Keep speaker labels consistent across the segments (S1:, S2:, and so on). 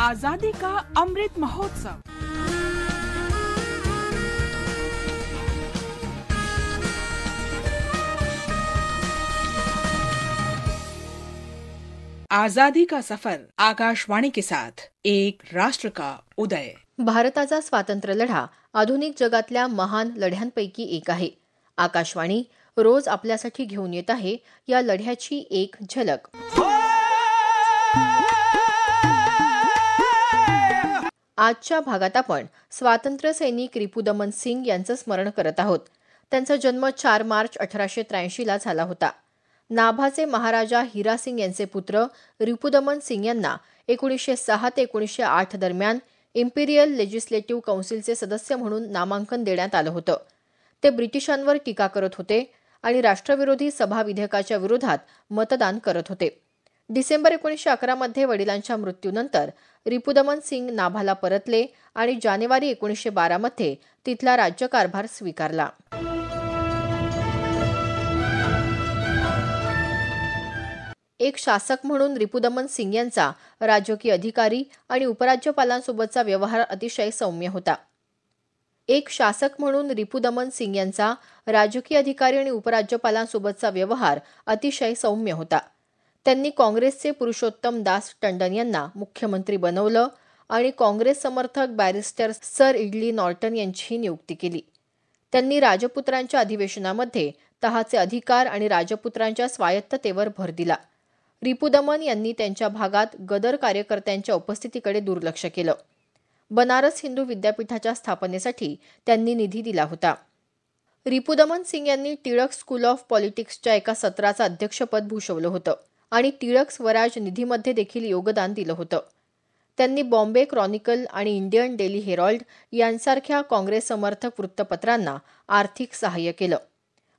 S1: आजादी का अमृत महोत्सव। आजादी का सफर, आकाशवाणी के साथ एक राष्ट्र का उदय।
S2: भारताचा स्वातंत्र्य लढा आधुनिक जगातल्या महान लढ्यांपैकी एक आहे। आकाशवाणी रोज आपल्यासाठी घेऊन येत आहे या लढ्याची एक झलक। आजच्या भागात आपण स्वातंत्र्य सैनिक रिपुदमन सिंग यांचं स्मरण करत आहोत। त्यांचा जन्म 4 मार्च 1883 ला झाला होता। नाभाचे महाराजा हिरा सिंग यांचे पुत्र रिपुदमन सिंग यांना 1906 ते 1908 दरम्यान इम्पिरियल लेजिस्लेटिव्ह काउन्सिलचे सदस्य म्हणून नामांकन देण्यात आलं होतं। ते ब्रिटिशांवर टीका करत होते आणि राष्ट्रविरोधी सभा विधेयकाच्या विरोधात मतदान करत होते। डिसेंबर 1911 मध्ये वडिलांच्या मृत्यूनंतर रिपुदमन सिंग नाभाला परतले आणि जानेवारी 1912 मध्ये तिथला राज्यकारभार स्वीकारला। एक शासक म्हणून रिपुदमन सिंग यांचा राजकीय अधिकारी आणि उपराज्यपालांसोबतचा व्यवहार अतिशय सौम्य होता। एक शासक म्हणून रिपुदमन सिंग यांचा राजकीय अधिकारी आणि उपराज्यपालांसोबतचा व्यवहार अतिशय सौम्य होता। त्यांनी काँग्रेसचे पुरुषोत्तम दास टंडन यांना मुख्यमंत्री बनवलं आणि काँग्रेस समर्थक बॅरिस्टर सर इडली नॉर्टन यांचीही नियुक्ती केली। त्यांनी राजपुत्रांच्या अधिवेशनामध्ये तहाचे अधिकार आणि राजपुत्रांच्या स्वायत्ततेवर भर दिला। रिपुदमन यांनी त्यांच्या भागात गदर कार्यकर्त्यांच्या उपस्थितीकडे दुर्लक्ष केलं। बनारस हिंदू विद्यापीठाच्या स्थापनेसाठी त्यांनी निधी दिला होता। रिपुदमन सिंग यांनी टिळक स्कूल ऑफ पॉलिटिक्सच्या एका सत्राचं अध्यक्षपद भूषवलं होतं आणि टिळक स्वराज निधीमध्ये देखील योगदान दिलं होतं। त्यांनी बॉम्बे क्रॉनिकल आणि इंडियन डेली हेरॉल्ड यांसारख्या काँग्रेस समर्थक वृत्तपत्रांना आर्थिक सहाय्य केलं।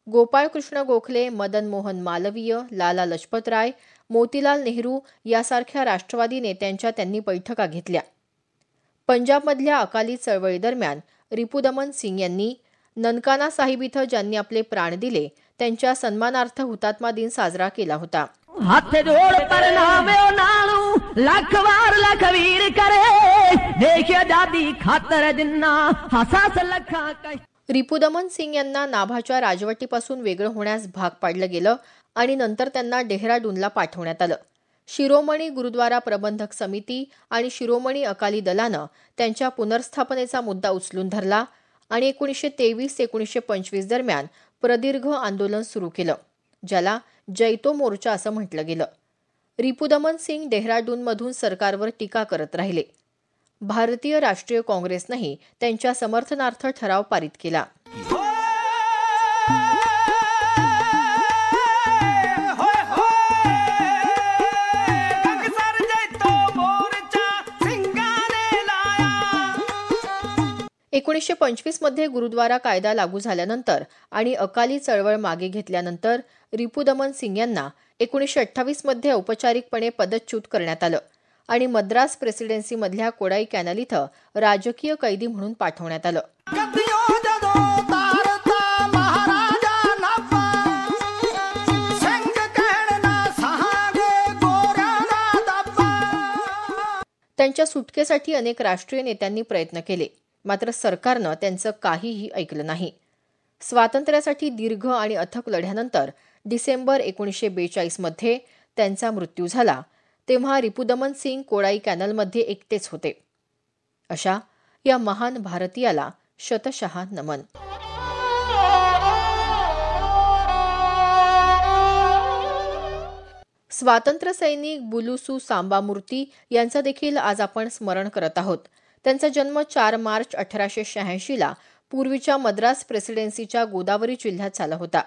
S2: गोपाळकृष्ण गोखले, मदन मोहन मालवीय, लाला लजपतराय, मोतीलाल नेहरू यासारख्या राष्ट्रवादी नेत्यांच्या त्यांनी बैठका घेतल्या। पंजाबमधल्या अकाली चळवळीदरम्यान रिपुदमन सिंग यांनी ननकाना साहिब इथं ज्यांनी आपले प्राण दिले त्यांच्या सन्मानार्थ हुतात्मा दिन साजरा केला होता।
S3: हाथ जोड़ प्रणामे ओ नानू, लाख वार लाख वीर करे, देश आजादी खातर जिन्ना हसास लखा काय।
S2: रिपुदमन सिंग यांना नाभाच्या राजवटीपासून वेगळं होण्यास भाग पाडलं गेलं आणि नंतर त्यांना डेहराडूनला पाठवण्यात आलं। शिरोमणी गुरुद्वारा प्रबंधक समिती आणि शिरोमणी अकाली दलानं त्यांच्या पुनर्स्थापनेचा मुद्दा उचलून धरला आणि 1923 ते 1925 दरम्यान प्रदीर्घ आंदोलन सुरू केलं, ज्याला जैतो मोर्चा असं म्हटलं गेलं। रिपुदमन सिंग डेहराडूनमधून सरकारवर टीका करत राहिले। भारतीय राष्ट्रीय काँग्रेसनेही त्यांच्या समर्थनार्थ ठराव पारित केला। एकोणीसशे 1925 मध्ये गुरुद्वारा कायदा लागू झाल्यानंतर आणि अकाली चळवळ मागे घेतल्यानंतर रिपुदमन सिंग यांना 1928 मध्ये औपचारिकपणे पदच्युत करण्यात आलं आणि मद्रास प्रेसिडेन्सीमधल्या कोडाई कॅनल इथं राजकीय कैदी म्हणून पाठवण्यात आलं। त्यांच्या सुटकेसाठी अनेक राष्ट्रीय नेत्यांनी प्रयत्न केले, मात्र सरकारनं त्यांचं काहीही ऐकलं नाही। स्वातंत्र्यासाठी दीर्घ आणि अथक लढ्यानंतर डिसेंबर 1942 मध्ये त्यांचा मृत्यू झाला, तेव्हा रिपुदमन सिंग कोडाई कॅनलमध्ये एकटेच होते। अशा या महान भारतीयाला शतशः नमन। स्वातंत्र्य सैनिक बुलुसू सांबामूर्ती यांचं देखील आज आपण स्मरण करत आहोत। त्यांचा जन्म 4 मार्च 1886 ला पूर्वीच्या मद्रास प्रेसिडेन्सीच्या गोदावरी जिल्ह्यात झाला होता।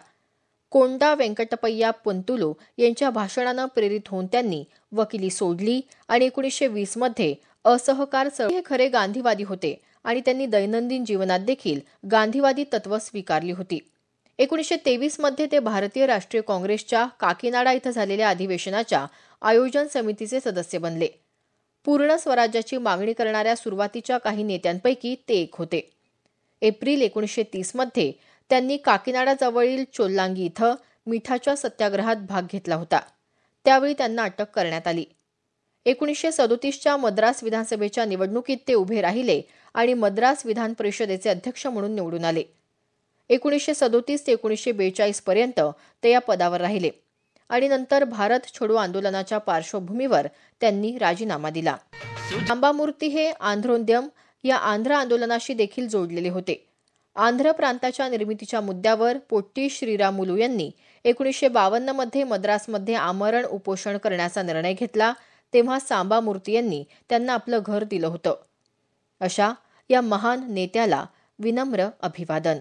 S2: कोंडा वेंकटपय्या पंतुलू यांच्या भाषणानं प्रेरित होऊन त्यांनी वकिली सोडली आणि 1920 मध्ये असहकार चळवळ हे खरे गांधीवादी होते आणि त्यांनी दैनंदिन जीवनात देखील गांधीवादी तत्त्व स्वीकारली होती। 1923 मध्ये ते भारतीय राष्ट्रीय काँग्रेसच्या काकीनाडा इथं झालेल्या अधिवेशनाच्या आयोजन समितीचे सदस्य बनले। पूर्ण स्वराज्याची मागणी करणाऱ्या सुरुवातीच्या काही नेत्यांपैकी ते एक होते। एप्रिल 1930 मध्ये त्यांनी काकीनाडाजवळील चोल्लांगी इथं मिठाच्या सत्याग्रहात भाग घेतला होता। त्यावेळी त्यांना अटक करण्यात आली। 1937च्या मद्रास विधानसभेच्या निवडणुकीत ते उभे राहिले आणि मद्रास विधान परिषदेचे अध्यक्ष म्हणून निवडून आले. 1937 ते 1942 पर्यंत ते या पदावर राहिले आणि नंतर भारत छोडो आंदोलनाच्या पार्श्वभूमीवर त्यांनी राजीनामा दिला. सांबामूर्ती हे आंध्रोद्यम या आंध्र आंदोलनाशी देखील जोडलेले होते. आंध्र प्रांताच्या निर्मितीच्या मुद्द्यावर पोट्टी श्रीरामुलू यांनी 1952 मध्ये मद्रासमध्ये आमरण उपोषण करण्याचा निर्णय घेतला. तेव्हा सांबामूर्ती यांनी त्यांना आपलं घर दिलं होतं. अशा या महान नेत्याला विनम्र अभिवादन.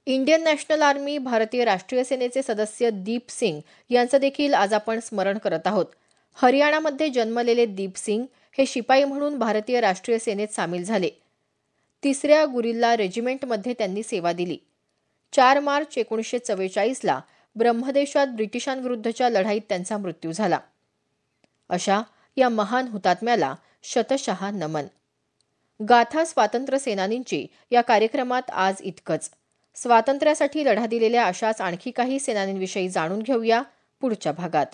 S2: इंडियन नॅशनल आर्मी भारतीय राष्ट्रीय सेनेचे सदस्य दीप सिंग यांचं देखील आज आपण स्मरण करत आहोत. हरियाणामध्ये जन्मलेले दीप सिंग हे शिपाई म्हणून भारतीय राष्ट्रीय सेनेत सामील झाले. 3ऱ्या गुरिल्ला रेजिमेंटमध्ये त्यांनी सेवा दिली. 4 मार्च 1944ला ब्रह्मदेशात ब्रिटिशांविरुद्धच्या लढाईत त्यांचा मृत्यू झाला. अशा या महान हुतात्म्याला शतशः नमन. गाथा स्वातंत्र्य सेनानींची या कार्यक्रमात आज इतकंच. स्वातंत्र्यासाठी लढा दिलेल्या अशाच आणखी काही सेनानींविषयी जाणून घेऊया पुढच्या भागात.